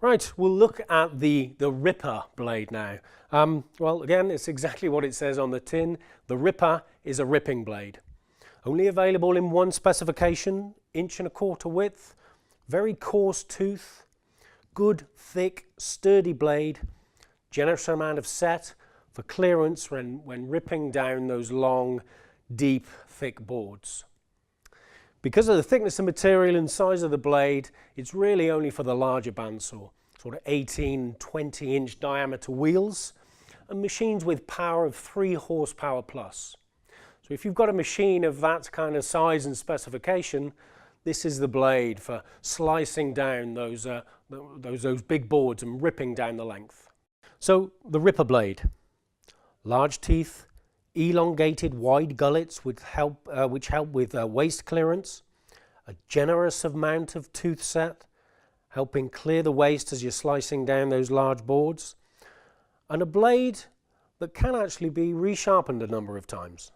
Right, we'll look at the Ripper blade now. Well, again, it's exactly what it says on the tin. The Ripper is a ripping blade. Only available in one specification, 1.25 inch width, very coarse tooth, good, thick, sturdy blade, generous amount of set for clearance when ripping down those long, deep, thick boards. Because of the thickness of material and size of the blade, it's really only for the larger bandsaw, sort of 18, 20-inch diameter wheels, and machines with power of 3 horsepower plus. So if you've got a machine of that kind of size and specification, this is the blade for slicing down those big boards and ripping down the length. So the Ripper blade, large teeth, elongated wide gullets which help with waste clearance, a generous amount of tooth set, helping clear the waste as you're slicing down those large boards, and a blade that can actually be resharpened a number of times.